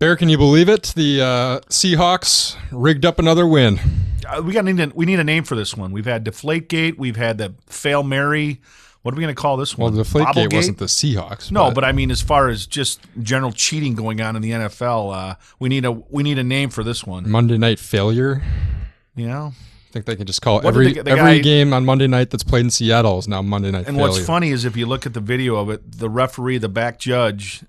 Bear, can you believe it? The Seahawks rigged up another win. We need a name for this one. We've had Deflategate. We've had the Fail Mary. What are we going to call this one? Well, Deflategate wasn't the Seahawks. No, but I mean, as far as just general cheating going on in the NFL, we need a name for this one. Monday Night Failure. Yeah. I think they can just call it every game on Monday night that's played in Seattle is now Monday Night Failure. And what's funny is if you look at the video of it, the referee, the back judge,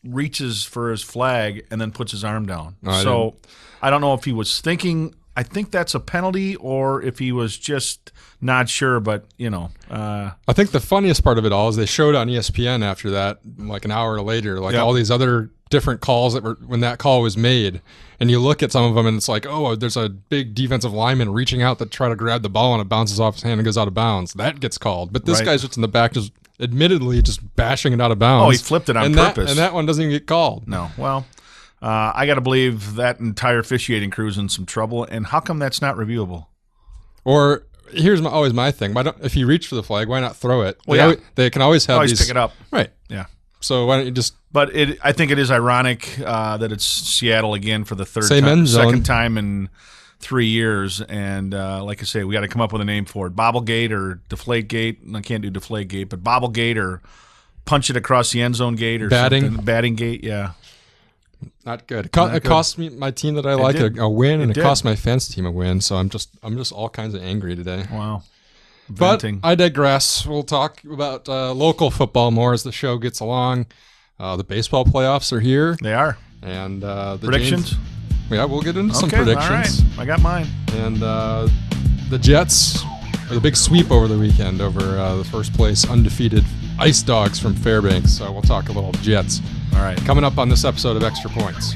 reaches for his flag and then puts his arm down. I don't know if he was thinking, I think that's a penalty, or if he was just not sure, but, I think the funniest part of it all is they showed on ESPN after that, like an hour later, all these other different calls that were when that call was made. And you look at some of them and it's like, oh, there's a big defensive lineman reaching out to try to grab the ball and it bounces off his hand and goes out of bounds. That gets called. But this guy's just in the back just admittedly just bashing it out of bounds. Oh, he flipped it on purpose. And that one doesn't even get called. No. Well, I got to believe that entire officiating crew's in some trouble. And how come that's not reviewable? Or here's always my thing. If you reach for the flag, why not throw it? Well, they can always have pick it up. Right. Yeah. So why don't you just... But I think it is ironic that it's Seattle again for the second time in 3 years. And like I say, we got to come up with a name for it. Bobblegate or Deflategate. I can't do Deflategate, but Bobblegate or punch it across the end zone gate or something. Batting gate, yeah. Not good. It cost me my team that I like a win, and it cost my fence team a win. So I'm just all kinds of angry today. Wow. Venting. But I digress. We'll talk about local football more as the show gets along. The baseball playoffs are here. They are. And the predictions? We'll get into some predictions. All right. I got mine. And the Jets are the big sweep over the weekend over the first place undefeated Ice Dogs from Fairbanks. So we'll talk a little Jets. All right. Coming up on this episode of Extra Points.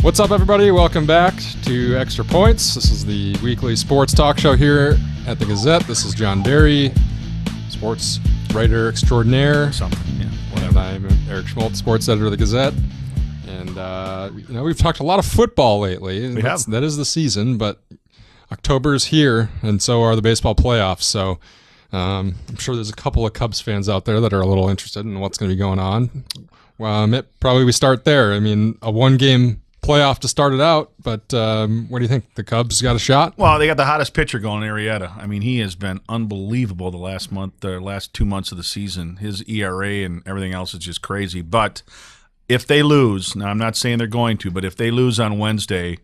What's up, everybody? Welcome back to Extra Points. This is the weekly sports talk show here at the Gazette. This is John Derry, sports writer extraordinaire. And I'm Eric Schmaltz, sports editor of the Gazette. And, we've talked a lot of football lately. That is the season, but October's here, and so are the baseball playoffs. So I'm sure there's a couple of Cubs fans out there that are a little interested in what's going to be going on. Well, probably we start there. I mean, a one-game playoff to start it out, but what do you think? The Cubs got a shot? Well, they got the hottest pitcher going, Arrieta. I mean, he has been unbelievable the last 2 months of the season. His ERA and everything else is just crazy. But if they lose, now I'm not saying they're going to, but if they lose on Wednesday,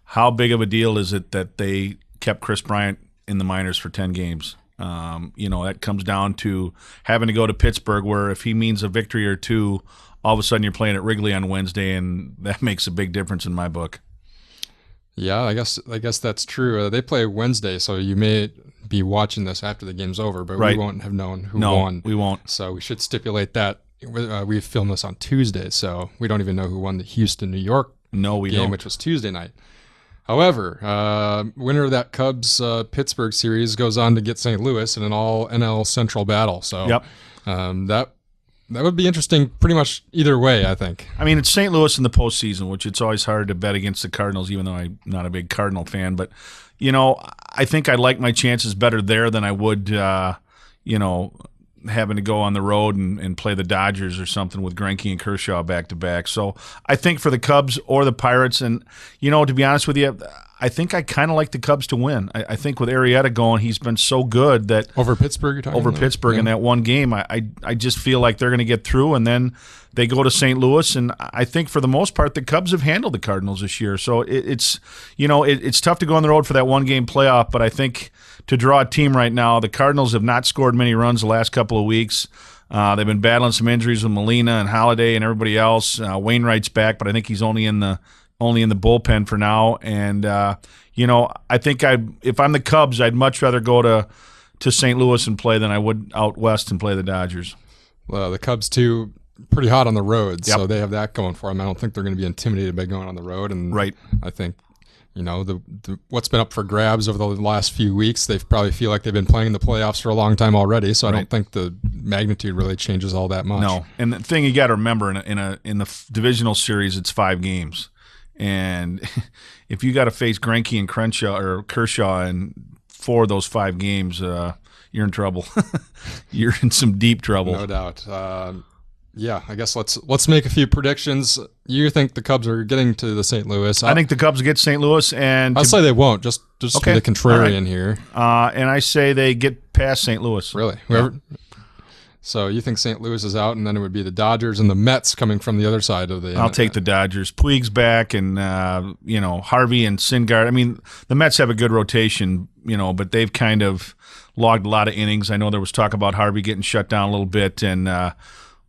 how big of a deal is it that they kept Chris Bryant in the minors for 10 games? That comes down to having to go to Pittsburgh, where if he means a victory or two, all of a sudden you're playing at Wrigley on Wednesday, and that makes a big difference in my book. Yeah, I guess that's true. They play Wednesday, so you may be watching this after the game's over, but we won't have known who won. We won't. So we should stipulate that. We filmed this on Tuesday, so we don't even know who won the Houston-New York game, which was Tuesday night. However, winner of that Cubs-Pittsburgh series goes on to get St. Louis in an all-NL Central battle. So that would be interesting pretty much either way, I think. I mean, it's St. Louis in the postseason, which it's always hard to bet against the Cardinals, even though I'm not a big Cardinal fan. But, I think I like my chances better there than I would, having to go on the road and play the Dodgers or something with Greinke and Kershaw back-to-back. So I think for the Cubs or the Pirates, and, to be honest with you, I think I kind of like the Cubs to win. I think with Arrieta going, he's been so good that over Pittsburgh, you're talking over Pittsburgh in that one game, I just feel like they're going to get through, and then they go to St. Louis, and I think for the most part the Cubs have handled the Cardinals this year. So it's tough to go on the road for that one game playoff, but I think to draw a team right now, the Cardinals have not scored many runs the last couple of weeks. They've been battling some injuries with Molina and Holiday and everybody else. Wainwright's back, but I think he's only in the bullpen for now. And, I think if I'm the Cubs, I'd much rather go to St. Louis and play than I would out west and play the Dodgers. Well, the Cubs, too, pretty hot on the road, so they have that going for them. I don't think they're going to be intimidated by going on the road. And I think, what's been up for grabs over the last few weeks, they probably feel like they've been playing the playoffs for a long time already, so I don't think the magnitude really changes all that much. No, and the thing you got to remember, in the divisional series, it's 5 games. And if you got to face Greinke and Kershaw in 4 of those 5 games, you're in trouble. You're in some deep trouble. No doubt. Yeah, I guess let's make a few predictions. You think the Cubs are getting to the St. Louis? I think the Cubs get St. Louis, and I'll say they won't. Just okay. be the contrarian here. And I say they get past St. Louis. Really? Yeah. So you think St. Louis is out, and then it would be the Dodgers and the Mets coming from the other side of the. I'll take the Dodgers. Puig's back, and Harvey and Syndergaard. I mean, the Mets have a good rotation, but they've kind of logged a lot of innings. I know there was talk about Harvey getting shut down a little bit, and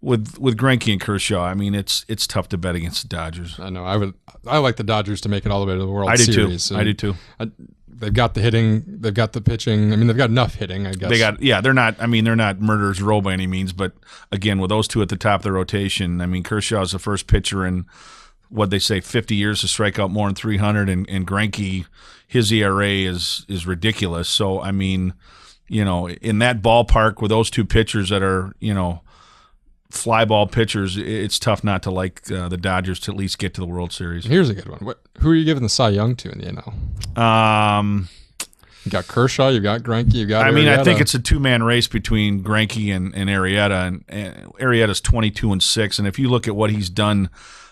with Greinke and Kershaw, I mean, it's tough to bet against the Dodgers. I know. I like the Dodgers to make it all the way to the World Series. I do too. They've got the hitting. They've got the pitching. I mean, they've got enough hitting, I guess. They're not. I mean, they're not murderers row by any means. But again, with those two at the top of the rotation, I mean, Kershaw's the first pitcher in what they say 50 years to strike out more than 300, and Greinke, his ERA is ridiculous. So I mean, in that ballpark with those two pitchers that are fly ball pitchers, it's tough not to like the Dodgers to at least get to the World Series. Here's a good one. Who are you giving the Cy Young to in the NL? You got Kershaw, you got Greinke, you got. I think it's a 2-man race between Greinke and Arrieta, and Arrieta's 22-6, and if you look at what he's done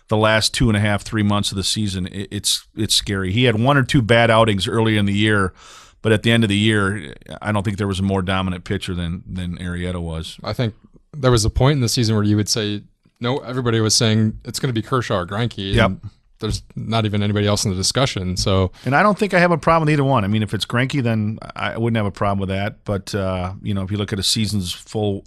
the last 2.5-3 months of the season, it's scary. He had 1 or 2 bad outings early in the year, but at the end of the year, I don't think there was a more dominant pitcher than Arrieta was. I think there was a point in the season where you would say, no, everybody was saying it's going to be Kershaw or Greinke. Yep. There's not even anybody else in the discussion. So, and I don't think I have a problem with either one. I mean, if it's Greinke, then I wouldn't have a problem with that. But if you look at a season's full,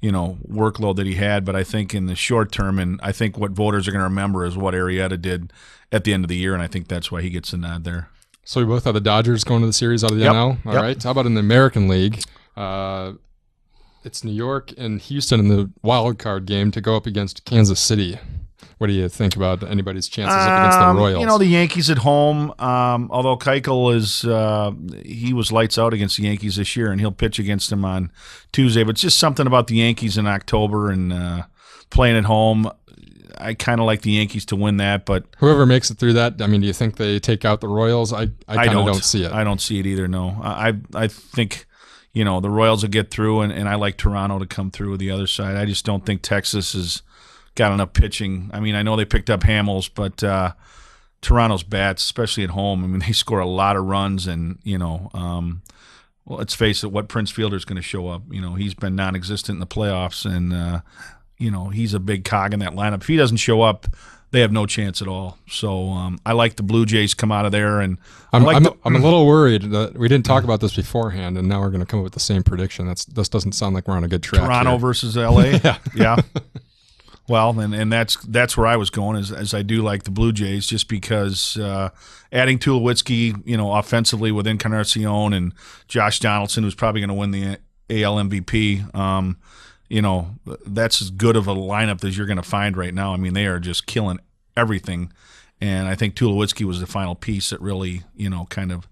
workload that he had, but I think in the short term, and I think what voters are going to remember is what Arrieta did at the end of the year, and I think that's why he gets the nod there. So we both have the Dodgers going to the series out of the NL. All right. How about in the American League? It's New York and Houston in the wild card game to go up against Kansas City. What do you think about anybody's chances up against the Royals? The Yankees at home, although Keuchel he was lights out against the Yankees this year, and he'll pitch against them on Tuesday. But it's just something about the Yankees in October and playing at home. I kind of like the Yankees to win that, but whoever makes it through that, I mean, do you think they take out the Royals? I kind of don't see it. I don't see it either, no. I think the Royals will get through, and I like Toronto to come through with the other side. I just don't think Texas has got enough pitching. I mean, I know they picked up Hamels, but Toronto's bats, especially at home, I mean, they score a lot of runs, and, well, let's face it, what Prince Fielder's going to show up? He's been non-existent in the playoffs, and, he's a big cog in that lineup. If he doesn't show up, they have no chance at all. So I like the Blue Jays come out of there, and I'm a little worried that we didn't talk about this beforehand, and now we're going to come up with the same prediction. This doesn't sound like we're on a good track. Toronto here. Versus LA. Yeah. Well, and that's where I was going, as I do like the Blue Jays, just because adding Tulowitzki, offensively with Encarnacion and Josh Donaldson, who's probably going to win the AL MVP. That's as good of a lineup as you're going to find right now. I mean, they are just killing everything, and I think Tulowitzki was the final piece that really, kind of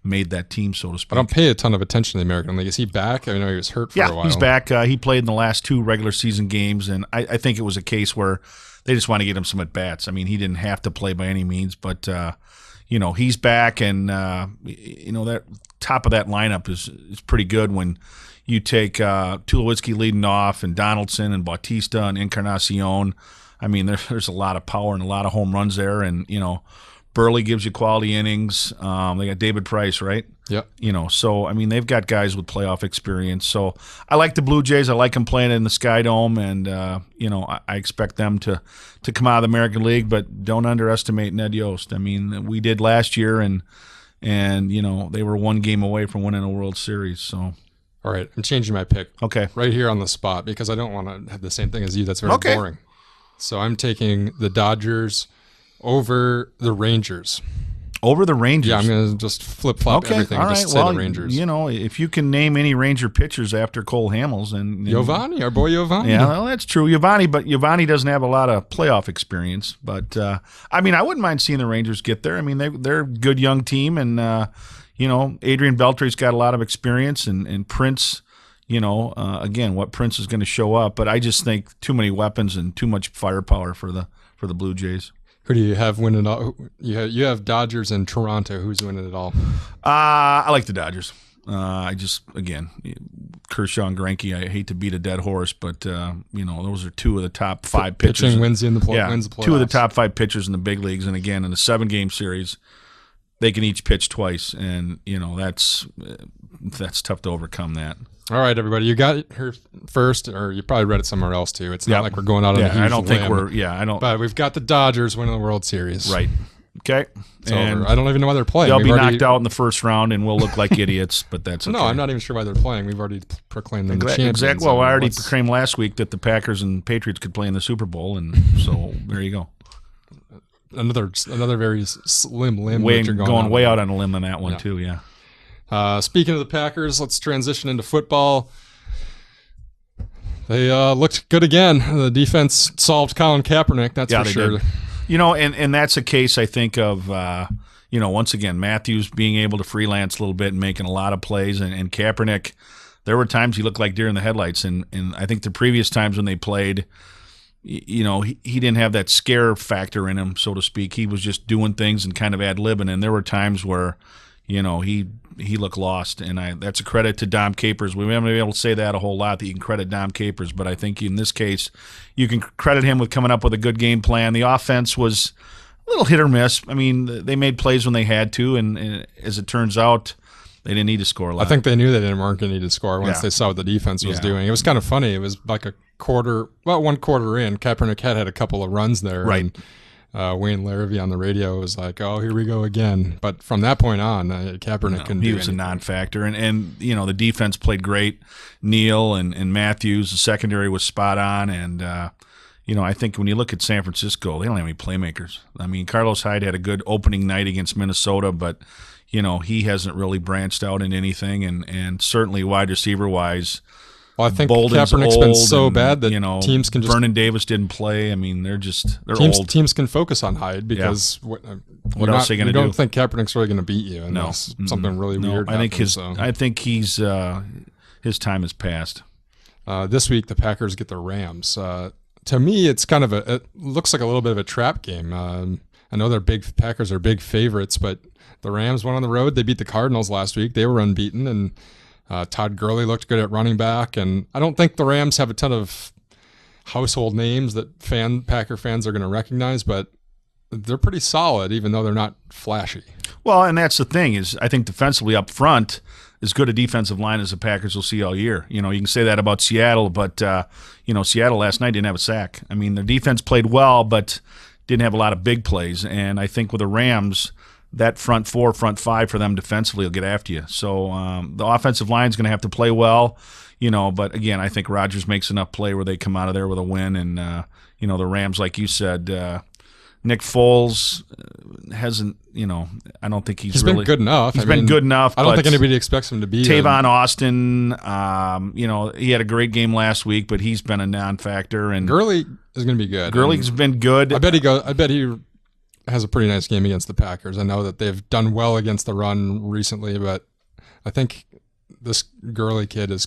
made that team, so to speak. I don't pay a ton of attention to the American League. Is he back? I know he was hurt for a while. Yeah, he's back. He played in the last 2 regular season games, and I think it was a case where they just want to get him some at-bats. I mean, he didn't have to play by any means, but, he's back, and, that top of that lineup is pretty good when you take Tulowitzki leading off, and Donaldson and Bautista and Encarnacion. I mean, there's a lot of power and a lot of home runs there, and, Burley gives you quality innings. They got David Price, right? Yep. So, I mean, they've got guys with playoff experience. So I like the Blue Jays. I like them playing in the Sky Dome, and, I expect them to come out of the American League, but don't underestimate Ned Yost. I mean, we did last year, and they were 1 game away from winning a World Series. So. All right, I'm changing my pick. Okay. Right here on the spot, because I don't want to have the same thing as you. That's very boring. So I'm taking the Dodgers over the Rangers. Over the Rangers? Yeah, I'm going to just flip-flop everything and just say the Rangers. If you can name any Ranger pitchers after Cole Hamels. and Giovanni, our boy Giovanni. Yeah, well, that's true. Giovanni doesn't have a lot of playoff experience. But, I wouldn't mind seeing the Rangers get there. I mean, they're a good young team, and, Adrian Beltre's got a lot of experience, and Prince, again, what Prince is going to show up. But I just think too many weapons and too much firepower for the Blue Jays. Who do you have winning all? You have Dodgers and Toronto. Who's winning it all? I like the Dodgers. I just, again, Kershaw and Greinke, I hate to beat a dead horse, but, those are two of the top 5 pitchers. Pitching wins the playoffs. Two of the top 5 pitchers in the big leagues. And, again, in a 7-game series, they can each pitch twice. And, that's tough to overcome that. All right, everybody. You got her first, or you probably read it somewhere else, too. It's not like we're going out on a huge limb. But we've got the Dodgers winning the World Series. Right. Okay. And I don't even know why they're playing. They'll be knocked out in the first round, and we'll look like idiots, but that's okay. No, I'm not even sure why they're playing. We've already proclaimed them champions. Exactly. Well, I already proclaimed last week that the Packers and Patriots could play in the Super Bowl, and so there you go. Another very slim limb. Going way out on a limb on that one, too, yeah. Speaking of the Packers, let's transition into football. They looked good again. The defense solved Colin Kaepernick, that's for sure. Did. And that's a case, I think, of, once again, Matthews being able to freelance a little bit and making a lot of plays. And Kaepernick, there were times he looked like deer in the headlights. And I think the previous times when they played, he didn't have that scare factor in him, so to speak. He was just doing things and kind of ad-libbing. And there were times where, he looked lost. And that's a credit to Dom Capers. We haven't been able to say that a whole lot, that you can credit Dom Capers. But I think in this case, you can credit him with coming up with a good game plan. The offense was a little hit or miss. I mean, they made plays when they had to, and as it turns out, they didn't need to score a lot. I think they knew they weren't going to need to score once they saw what the defense was doing. It was kind of funny. It was like one quarter in, Kaepernick had a couple of runs there. Right. And Wayne Larrivee on the radio was like, "Oh, here we go again." But from that point on, Kaepernick couldn't do anything. He was a non-factor, and the defense played great. Neal and Matthews, the secondary was spot on, and I think when you look at San Francisco, they don't have any playmakers. I mean, Carlos Hyde had a good opening night against Minnesota, but he hasn't really branched out in anything, and certainly wide receiver wise. Well, I think Kaepernick's been so bad that teams can just... Vernon Davis didn't play. I mean, they're old. Teams can focus on Hyde because what else are they going to do? You don't think Kaepernick's really going to beat you unless something really weird happens. I think his time has passed. This week, the Packers get the Rams. To me, it's it looks like a little bit of a trap game. I know Packers are big favorites, but the Rams went on the road. They beat the Cardinals last week. They were unbeaten, and Todd Gurley looked good at running back, and I don't think the Rams have a ton of household names that Packer fans are going to recognize, but they're pretty solid, even though they're not flashy. Well, and that's the thing is I think defensively up front, as good a defensive line as the Packers will see all year. You can say that about Seattle, but Seattle last night didn't have a sack. I mean, their defense played well, but didn't have a lot of big plays, and I think with the Rams, that front 4, front 5 for them defensively will get after you. So the offensive line is going to have to play well, but again, I think Rodgers makes enough play where they come out of there with a win. And, the Rams, like you said, Nick Foles hasn't, I don't think he's really been good enough. He's been good enough. I don't think anybody expects him to be. Tavon Austin, he had a great game last week, but he's been a non-factor. And Gurley is going to be good. Gurley's been good. I bet he has a pretty nice game against the Packers. I know that they've done well against the run recently, but I think this Gurley kid is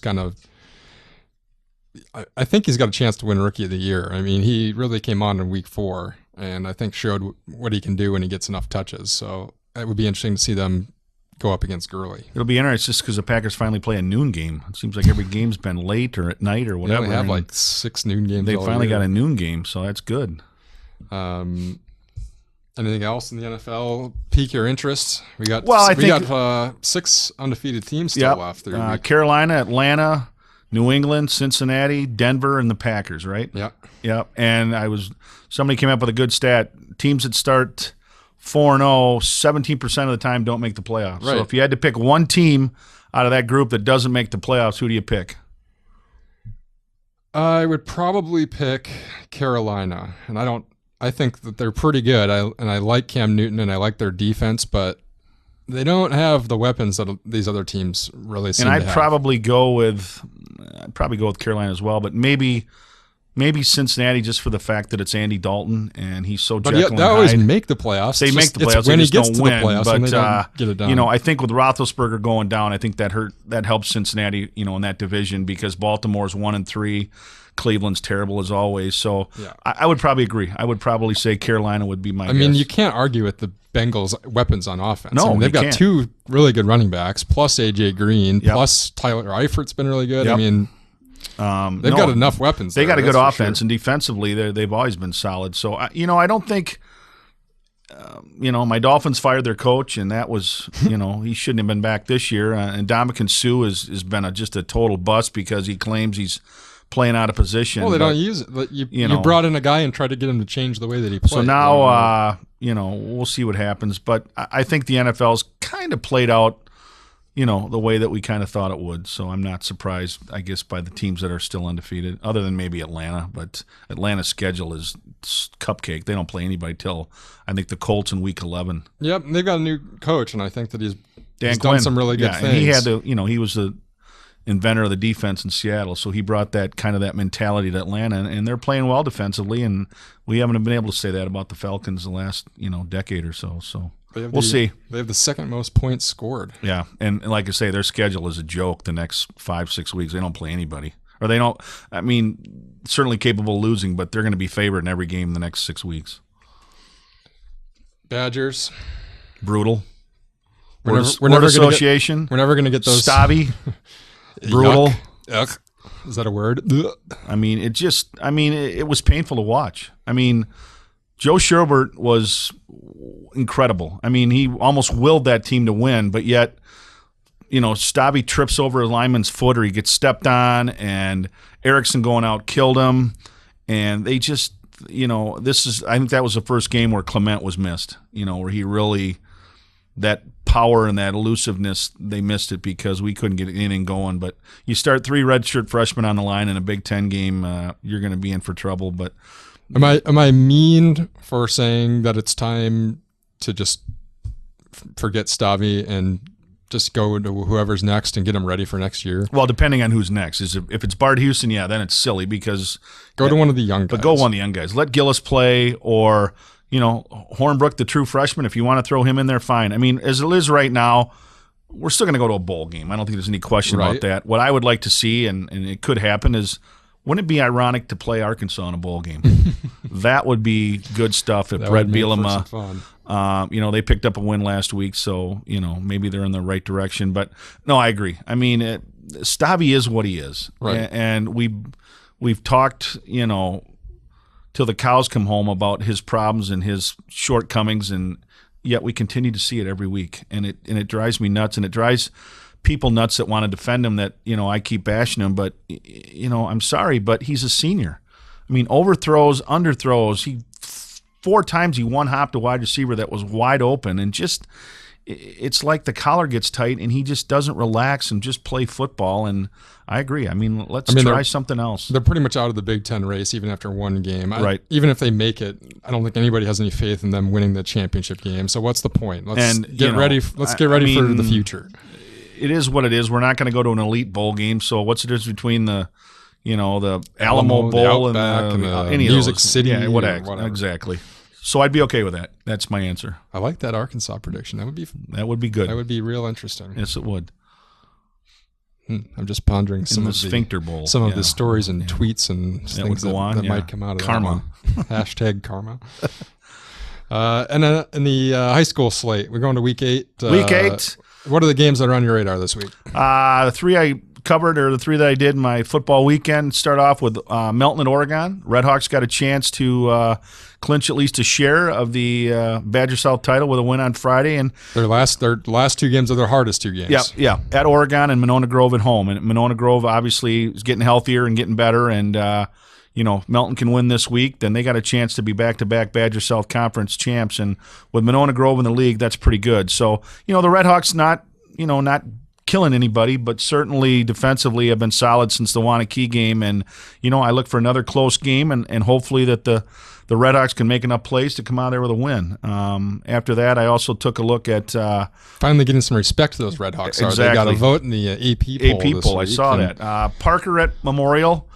I think he's got a chance to win Rookie of the Year. I mean, he really came on in week 4, and I think showed what he can do when he gets enough touches. So it would be interesting to see them go up against Gurley. It'll be interesting just because the Packers finally play a noon game. It seems like every game's been late or at night or whatever. They only have like 6 noon games. They finally got a noon game, so that's good. Anything else in the NFL pique your interest? We got 6 undefeated teams still left. Carolina, Atlanta, New England, Cincinnati, Denver, and the Packers, right? Yep. And somebody came up with a good stat. Teams that start 4-0, 17% of the time don't make the playoffs. Right. So if you had to pick one team out of that group that doesn't make the playoffs, who do you pick? I would probably pick Carolina, and I think that they're pretty good. I like Cam Newton and I like their defense, but they don't have the weapons that these other teams really seem to have. And I'd probably go with Carolina as well, but maybe Cincinnati just for the fact that it's Andy Dalton and he's so Jekyll and Hyde. They always make the playoffs. They make the playoffs. They just don't win. But they don't get it done. I think with Roethlisberger going down, I think that helps Cincinnati, in that division because Baltimore's 1-3. Cleveland's terrible as always. So I would probably agree. I would probably say Carolina would be my guess. I mean, you can't argue with the Bengals weapons on offense. No, I mean, they've got can't. 2 really good running backs, plus A.J. Green, Yep. plus Tyler Eifert's been really good. Yep. I mean, they've got enough weapons. They got a good that's for offense, sure. and defensively, they've always been solid. So, I don't think, my Dolphins fired their coach, and that was, he shouldn't have been back this year. And Ndamukong Suh has been just a total bust because he claims he's playing out of position. Well, they don't use it. You brought in a guy and tried to get him to change the way that he plays. So now, we'll see what happens. But I think the NFL's kind of played out, the way that we kind of thought it would. So I'm not surprised, I guess, by the teams that are still undefeated, other than maybe Atlanta. But Atlanta's schedule is cupcake. They don't play anybody till, I think, the Colts in Week 11. Yep, and they've got a new coach, and I think that he's Dan done Quinn. some really good Yeah, things. and he had to, he was the inventor of the defense in Seattle, so he brought that mentality to Atlanta, and they're playing well defensively, and we haven't been able to say that about the Falcons the last decade or so. So we'll see. They have the second most points scored. Yeah, and like I say, their schedule is a joke. The next 5-6 weeks, they don't play anybody, or they don't. I mean, certainly capable of losing, but they're going to be favored in every game the next 6 weeks. Badgers, brutal. We're Word never association. We're never going to get those. Stabby. Brutal. Yuck. Is that a word? I mean, it was painful to watch. I mean, Joe Sherbert was incredible. I mean, he almost willed that team to win, but yet, Stabby trips over a lineman's foot or he gets stepped on, and Erickson going out killed him. And they just, I think that was the first game where Clement was missed, where he really, that power and that elusiveness, they missed it because we couldn't get anything going. But you start 3 redshirt freshmen on the line in a Big Ten game, you're going to be in for trouble. But am I mean for saying that it's time to just forget Stabby and just go to whoever's next and get him ready for next year? Well, depending on who's next. If it's Bart Houston, yeah, then it's silly because go to one of the young guys. But go one of the young guys. Let Gillis play, or Hornbrook, the true freshman. If you want to throw him in there, fine. I mean, as it is right now, we're still going to go to a bowl game. I don't think there's any question about that. What I would like to see, and it could happen, is wouldn't it be ironic to play Arkansas in a bowl game? That would be good stuff if Brett Bielema. They picked up a win last week, so maybe they're in the right direction. But no, I agree. I mean, Stabby is what he is, right? And we've talked, till the cows come home about his problems and his shortcomings, and yet we continue to see it every week, and it drives me nuts, and it drives people nuts that want to defend him. That I keep bashing him, but I'm sorry, but he's a senior. I mean, overthrows, underthrows. He 4 times he one-hopped a wide receiver that was wide open, and just it's like the collar gets tight, and he just doesn't relax and just play football. And I agree. I mean, let's try something else. They're pretty much out of the Big Ten race even after one game. Right. Even if they make it, I don't think anybody has any faith in them winning the championship game. So what's the point? Let's get ready for the future. It is what it is. We're not going to go to an elite bowl game. So what's the difference between the Alamo Bowl and the any Music of those? City? Yeah, whatever. Exactly. So I'd be okay with that. That's my answer. I like that Arkansas prediction. That would be good. That would be real interesting. Yes, it would. I'm just pondering some of the Sphincter Bowl. Some of the stories and tweets and things that might come out of karma. That one. Hashtag karma. And in the high school slate, we're going to week 8. Week 8. What are the games that are on your radar this week? The 3 I covered, or the 3 that I did in my football weekend, start off with Melton at Oregon. Redhawks got a chance to clinch at least a share of the Badger South title with a win on Friday, and their last 2 games are their hardest 2 games. Yeah, at Oregon and Monona Grove at home. And Monona Grove obviously is getting healthier and getting better, and Melton can win this week, then they got a chance to be back-to-back Badger South Conference champs, and with Monona Grove in the league, that's pretty good. So the Redhawks not killing anybody, but certainly defensively have been solid since the Wanakee game, and I look for another close game, and hopefully that the Redhawks can make enough plays to come out there with a win. After that, I also took a look at finally getting some respect to those Redhawks. Exactly. They got a vote in the AP poll. This week. I saw that. Parker at Memorial.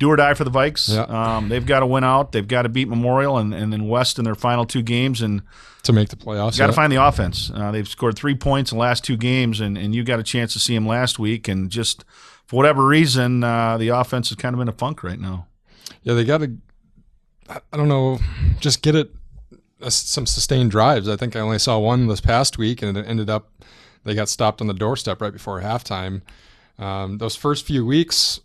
Do or die for the Vikes. Yeah. They've got to win out. They've got to beat Memorial and then West in their final 2 games, and to make the playoffs. Got to find the offense. They've scored 3 points in the last 2 games, and you got a chance to see them last week. And just for whatever reason, the offense is kind of in a funk right now. Yeah, they got to. I don't know. Just get it some sustained drives. I think I only saw one this past week, and it ended up they got stopped on the doorstep right before halftime. Those first few weeks,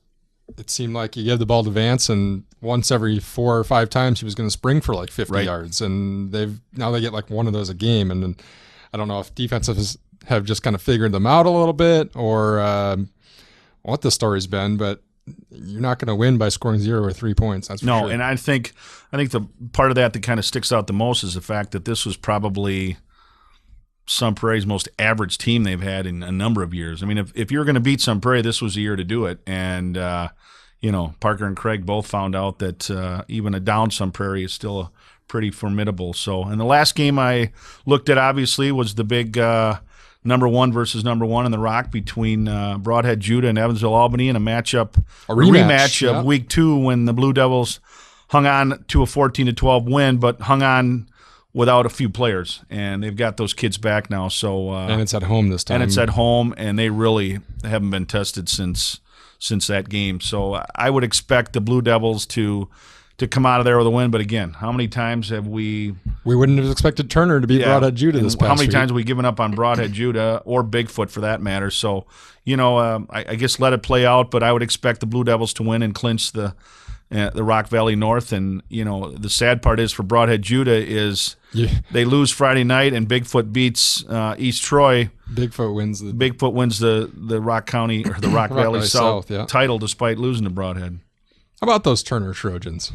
it seemed like you give the ball to Vance, and once every 4 or 5 times he was going to spring for like 50 yards. And now they get like one of those a game. And I don't know if defenses have just kind of figured them out a little bit or what the story's been, but you're not going to win by scoring 0 or 3 points. That's for sure. And I think the part of that kind of sticks out the most is the fact that this was probably Sun Prairie's most average team they've had in a number of years. I mean, if you're going to beat Sun Prairie, this was the year to do it. And Parker and Craig both found out that even a down Sun Prairie is still pretty formidable. So, and the last game I looked at obviously was the big number 1 versus number 1 in the Rock between Broadhead Judah and Evansville Albany in a rematch of Week 2 when the Blue Devils hung on to a 14-12 win, but hung on without a few players, and they've got those kids back now. So and it's at home this time. And it's at home, and they really haven't been tested since that game. So I would expect the Blue Devils to come out of there with a win. But again, how many times have we wouldn't have expected Turner to beat Broadhead Judah this past How many week? times have we given up on Broadhead Judah or Bigfoot for that matter? So I guess let it play out. But I would expect the Blue Devils to win and clinch the Rock Valley North. And the sad part is for Broadhead Judah is they lose Friday night and Bigfoot beats East Troy. Bigfoot wins the Rock County or the Rock Valley South title despite losing to Broadhead. How about those Turner Trojans?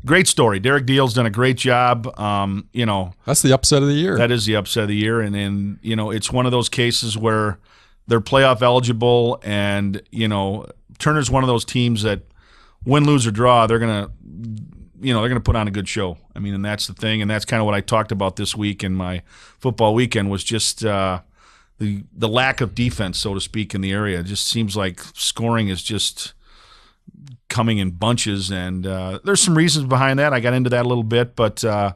Great story. Derek Deal's done a great job. That's the upset of the year. That is the upset of the year, and it's one of those cases where they're playoff eligible, and Turner's one of those teams that win, lose, or draw, they're gonna put on a good show. I mean, and that's the thing, and that's kind of what I talked about this week in my football weekend was just the lack of defense, so to speak, in the area. It just seems like scoring is just coming in bunches, and there's some reasons behind that. I got into that a little bit, but I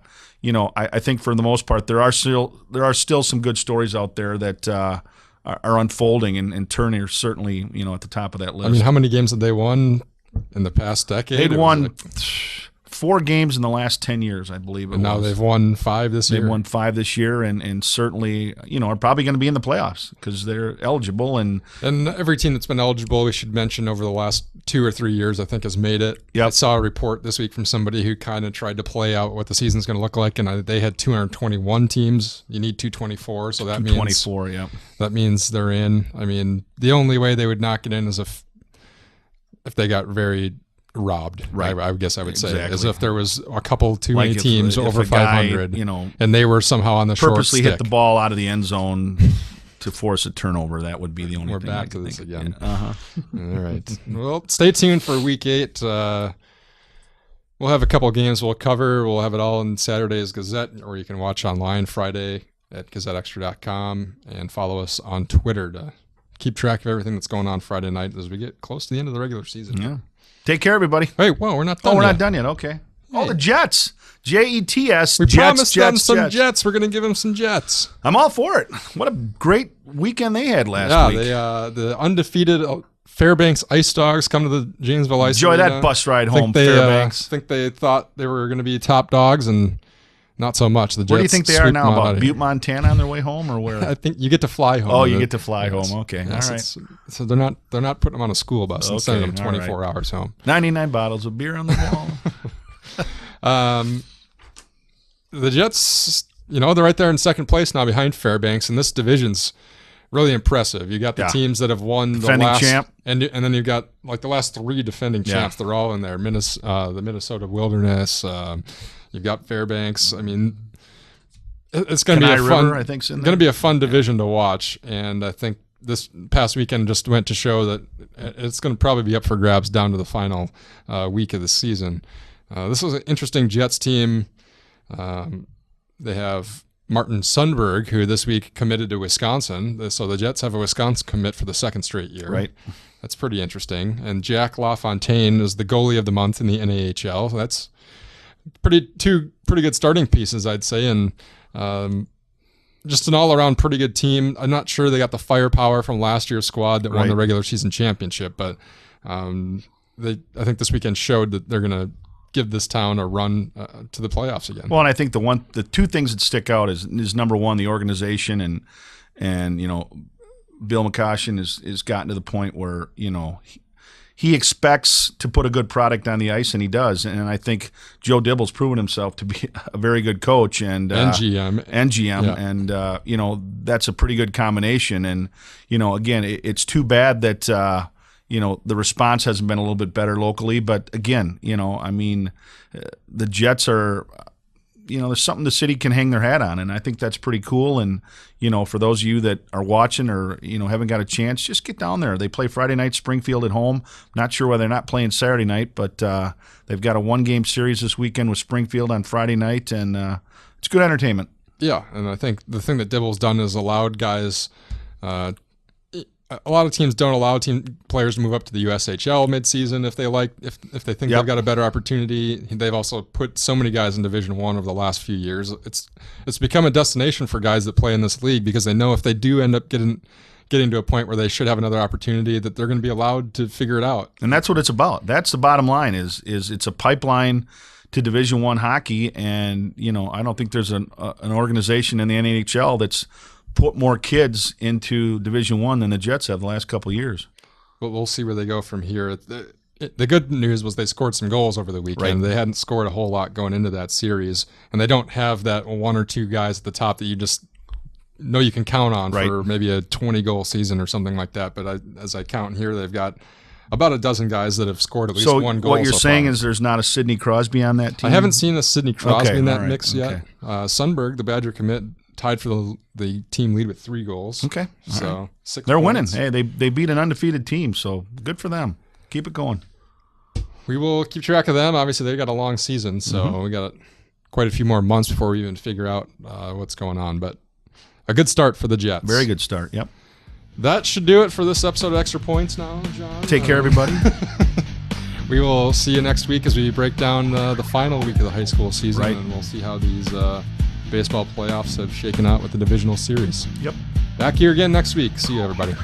think for the most part there are still some good stories out there that are unfolding, and Turner certainly at the top of that list. I mean, how many games have they won in the past decade? They'd won 4 games in the last 10 years, I believe. And now they've won 5 this year. They've won 5 this year, and certainly, are probably going to be in the playoffs because they're eligible. And every team that's been eligible, we should mention, over the last 2 or 3 years, I think, has made it. Yep. I saw a report this week from somebody who kind of tried to play out what the season's going to look like, and they had 221 teams. You need 224, so that means 224. Yeah, that means they're in. I mean, the only way they would not get in is if they got very robbed, right? I guess I would say, exactly. as if there was a couple too many teams over 500, guy, and they were somehow on the short purposely stick. hit the ball out of the end zone to force a turnover. That would be the only We're thing. back to this again. Yeah. All right. Well, stay tuned for Week 8. We'll have a couple games we'll cover. We'll have it all in Saturday's Gazette, or you can watch online Friday at GazetteExtra.com, and follow us on Twitter to keep track of everything that's going on Friday night as we get close to the end of the regular season. Yeah. Take care, everybody. Hey, well, we're not done yet. yet. Not done yet. Okay. Hey. Oh, the Jets. Jets. We promised them some Jets. We're going to give them some Jets. I'm all for it. What a great weekend they had last week. Yeah, the undefeated Fairbanks Ice Dogs come to the Janesville Ice. Enjoy that bus ride home, Fairbanks. I think they thought they were going to be top dogs, and not so much. The Jets. Where do you think they are now? About Butte, Montana, on their way home, or where? I think you get to fly home. Oh, you get to fly home. Okay, yes, all right. So they're not putting them on a school bus and sending them 24 hours home. 99 bottles of beer on the wall. The Jets, they're right there in second place now behind Fairbanks, and this division's really impressive. You got the teams that have won defending the last champ, and then you've got like the last 3 defending champs. They're all in there. The Minnesota Wilderness. You've got Fairbanks. I mean, it's going to be going to be a fun division to watch, and I think this past weekend just went to show that it's going to probably be up for grabs down to the final week of the season. This was an interesting Jets team. They have Martin Sundberg, who this week committed to Wisconsin. So the Jets have a Wisconsin commit for the 2nd straight year. Right. That's pretty interesting. And Jack LaFontaine is the goalie of the month in the NAHL. So that's two pretty good starting pieces, I'd say, and just an all-around pretty good team. I'm not sure they got the firepower from last year's squad that won the regular season championship, but I think this weekend showed that they're going to give this town a run to the playoffs again. Well, and I think the two things that stick out is number one, the organization, and Bill McCoshen is gotten to the point where he expects to put a good product on the ice, and he does. And I think Joe Dibble's proven himself to be a very good coach and GM. Yeah. And that's a pretty good combination. And again, it's too bad that the response hasn't been a little bit better locally. But again, the Jets are. There's something the city can hang their hat on, and I think that's pretty cool. And for those of you that are watching or haven't got a chance, just get down there. They play Friday night, Springfield at home. Not sure why they're not playing Saturday night, but they've got a 1-game series this weekend with Springfield on Friday night, and it's good entertainment. Yeah, and I think the thing that Dibble's done is allowed guys. A lot of teams don't allow players to move up to the USHL midseason if they think they've got a better opportunity. They've also put so many guys in Division I over the last few years. It's become a destination for guys that play in this league because they know if they do end up getting to a point where they should have another opportunity, that they're going to be allowed to figure it out. And that's what it's about. That's the bottom line. Is it's a pipeline to Division I hockey, and I don't think there's an organization in the NHL that's put more kids into Division I than the Jets have the last couple of years. But we'll see where they go from here. The good news was they scored some goals over the weekend. Right. They hadn't scored a whole lot going into that series, and they don't have that one or two guys at the top that you just know you can count on for maybe a 20-goal season or something like that. But as I count here, they've got about a dozen guys that have scored at least one goal. So what you're saying is there's not a Sidney Crosby on that team? I haven't seen a Sidney Crosby in that mix yet. Sundberg, the Badger commit, tied for the team lead with 3 goals. Okay. So 6 They're points. winning. Hey, they beat an undefeated team, so good for them. Keep it going. We will keep track of them. Obviously, they got a long season, so we got quite a few more months before we even figure out what's going on. But a good start for the Jets. Very good start, yep. That should do it for this episode of Extra Points now, John. Take care, everybody. We will see you next week as we break down the final week of the high school season, and we'll see how these baseball playoffs have shaken out with the divisional series. Yep. Back here again next week. See you, everybody.